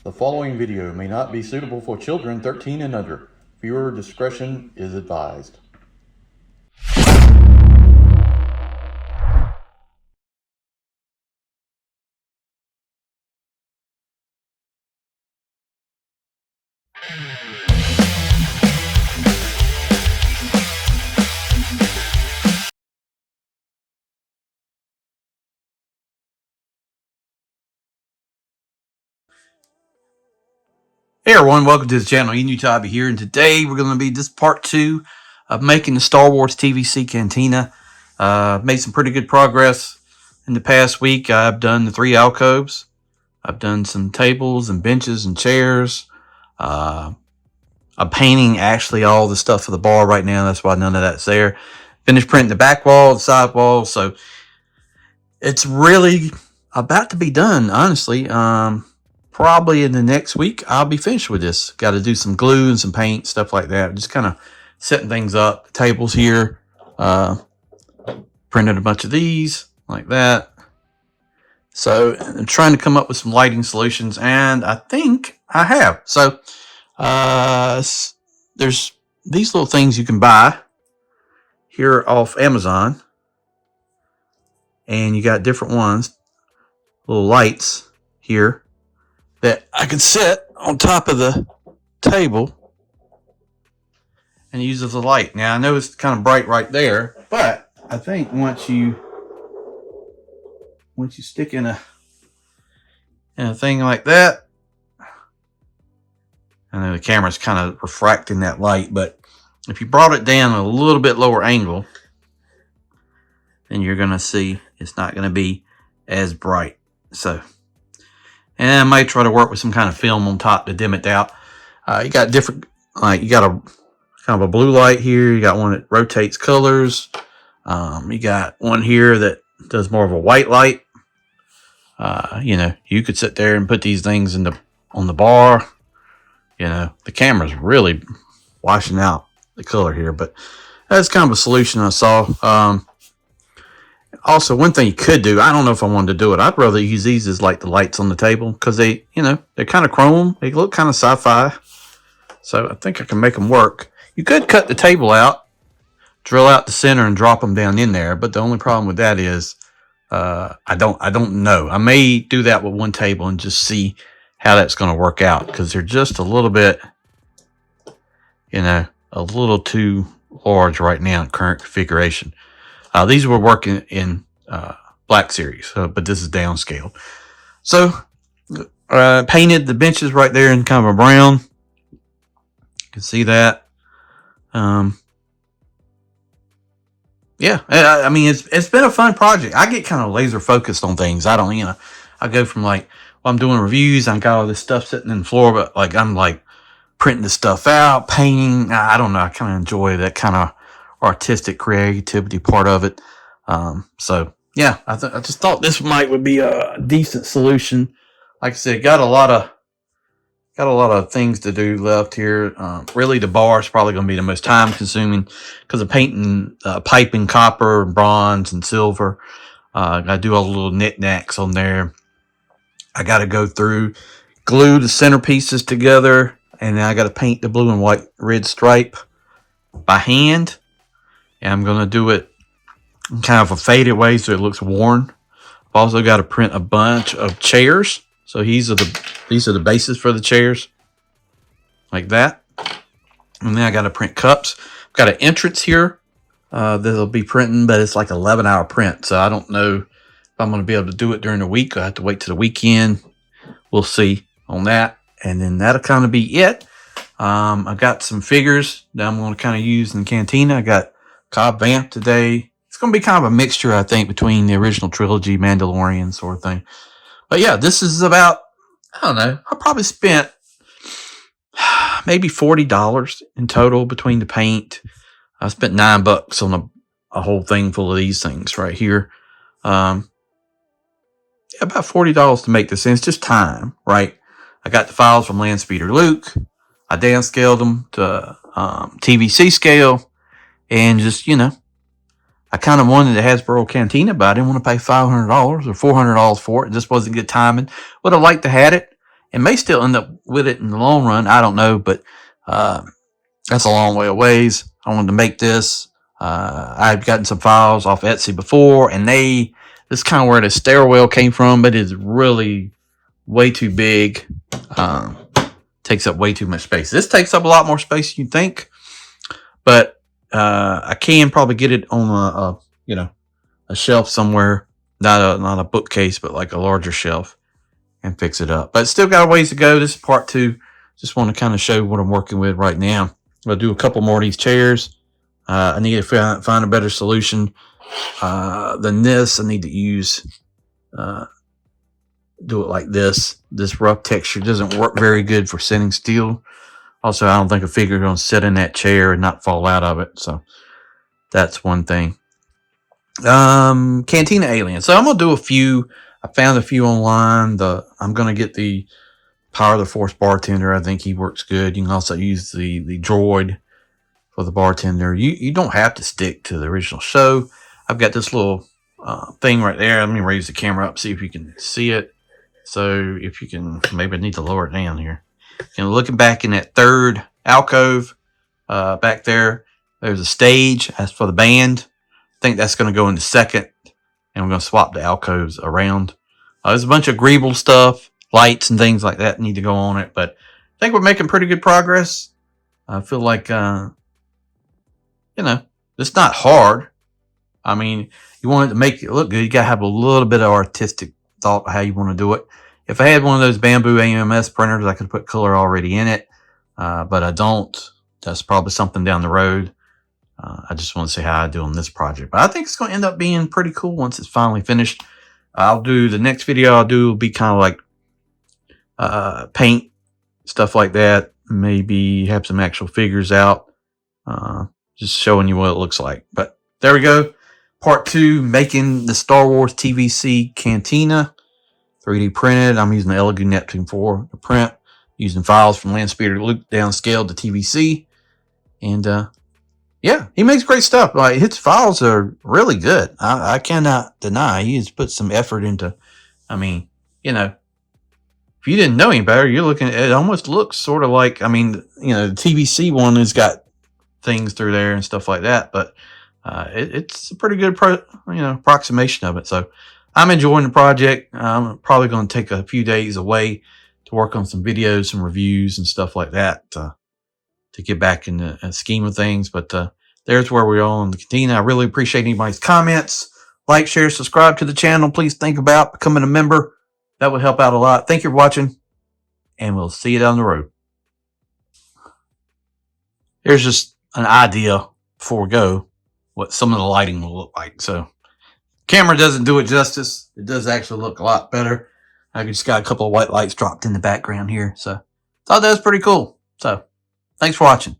The following video may not be suitable for children 13 and under. Viewer discretion is advised. Hey everyone, welcome to the channel. Enewtabie here, and today we're going to be this part 2 of making the Star Wars TVC Cantina. Made some pretty good progress in the past week. I've done the 3 alcoves. I've done some tables and benches and chairs. I'm painting actually all the stuff for the bar right now. That's why none of that's there. Finished printing the back wall, the side wall. So it's really about to be done, honestly. Probably in the next week, I'll be finished with this. Got to do some glue and some paint, stuff like that. Just kind of setting things up. Tables here. Printed a bunch of these like that. So I'm trying to come up with some lighting solutions, and I think I have. So there's these little things you can buy here off Amazon. And you got different ones. Little lights here that I can set on top of the table and use as a light. Now I know it's kind of bright right there, but I think once you stick in a thing like that, I know the camera's kind of refracting that light, but if you brought it down a little bit lower angle, then you're going to see it's not going to be as bright. So, and I might try to work with some kind of film on top to dim it out. You got different, like you got a kind of a blue light here. You got one that rotates colors. You got one here that does more of a white light. You know, you could sit there and put these things on the bar. You know, the camera's really washing out the color here, but that's kind of a solution I saw. Also, one thing you could do, I don't know if I wanted to do it. I'd rather use these as like the lights on the table because they, you know, they're kind of chrome. They look kind of sci-fi. So I think I can make them work. You could cut the table out, drill out the center and drop them down in there. But the only problem with that is I don't know. I may do that with one table and just see how that's going to work out because they're just a little bit, you know, a little too large right now in current configuration. These were working in Black Series, but this is downscaled. So, painted the benches right there in kind of a brown. You can see that. Yeah, I mean, it's been a fun project. I get kind of laser focused on things. I don't, you know, I go from like, well, I'm doing reviews. I got all this stuff sitting in the floor, but like I'm like printing the stuff out, painting. I don't know. I kind of enjoy that kind of artistic creativity part of it. So yeah, I just thought this would be a decent solution. Like I said, got a lot of things to do left here. Really the bar is probably going to be the most time consuming because of painting piping copper, bronze and silver. I do all the little knickknacks on there. I got to go through, glue the centerpieces together, and then I got to paint the blue and white red stripe by hand. And I'm going to do it in kind of a faded way so it looks worn. I've also got to print a bunch of chairs. So these are the bases for the chairs. Like that. And then I got to print cups. I've got an entrance here that'll be printing, but it's like 11-hour print. So I don't know if I'm going to be able to do it during the week. I have to wait till the weekend. We'll see on that. And then that'll kind of be it. I've got some figures that I'm going to kind of use in Cantina. I got Cobb Vamp today. It's going to be kind of a mixture, I think, between the original trilogy, Mandalorian sort of thing. But yeah, this is about, I don't know, I probably spent maybe $40 in total between the paint. I spent $9 on a whole thing full of these things right here. Yeah, about $40 to make this, and it's just time, right? I got the files from Landspeeder Luke. I downscaled them to TVC scale. And just, you know, I kind of wanted a Hasbro Cantina, but I didn't want to pay $500 or $400 for it. It just wasn't good timing. Would have liked to have it and may still end up with it in the long run. I don't know, but that's a long way away. I wanted to make this. I've gotten some files off Etsy before, and this is kind of where the stairwell came from, but it's really way too big. Takes up way too much space. This takes up a lot more space than you think, but I can probably get it on a shelf somewhere, not a bookcase, but like a larger shelf, and fix it up. But still got a ways to go. This is part 2. Just want to kind of show what I'm working with right now. I'll do a couple more of these chairs. I need to find a better solution than this. I need to do it like this. This rough texture doesn't work very good for sitting still. Also, I don't think a figure is going to sit in that chair and not fall out of it. So that's one thing. Cantina Alien. So I'm going to do a few. I found a few online. I'm going to get the Power of the Force bartender. I think he works good. You can also use the droid for the bartender. You don't have to stick to the original show. I've got this little thing right there. Let me raise the camera up, see if you can see it. So if you can, maybe I need to lower it down here. And looking back in that third alcove back there, there's a stage. That's for the band. I think that's going to go into second, and we're going to swap the alcoves around. There's a bunch of greeble stuff, lights and things like that need to go on it, but I think we're making pretty good progress. I feel like, it's not hard. I mean, you want it to make it look good, you got to have a little bit of artistic thought how you want to do it. If I had one of those bamboo AMS printers, I could put color already in it, but I don't. That's probably something down the road. I just want to see how I do on this project, but I think it's going to end up being pretty cool once it's finally finished. I'll do the next video I'll do will be kind of like paint, stuff like that. Maybe have some actual figures out, just showing you what it looks like. But there we go. Part 2, making the Star Wars TVC Cantina. 3D printed. I'm using the Elegoo Neptune 4 to print, using files from Landspeeder Luke downscaled to TVC. And yeah, he makes great stuff. Like, his files are really good. I cannot deny he has put some effort into. I mean, if you didn't know any better, you're looking at it. Almost looks sort of like, the TVC one has got things through there and stuff like that, but it's a pretty good approximation of it. So I'm enjoying the project. I'm probably going to take a few days away to work on some videos, some reviews and stuff like that to get back in the scheme of things. But there's where we are on the Cantina. I really appreciate anybody's comments. Like, share, subscribe to the channel. Please think about becoming a member. That would help out a lot. Thank you for watching, and we'll see you down the road. Here's just an idea before we go what some of the lighting will look like. So camera doesn't do it justice. It does actually look a lot better. I just got a couple of white lights dropped in the background here. So thought that was pretty cool. So thanks for watching.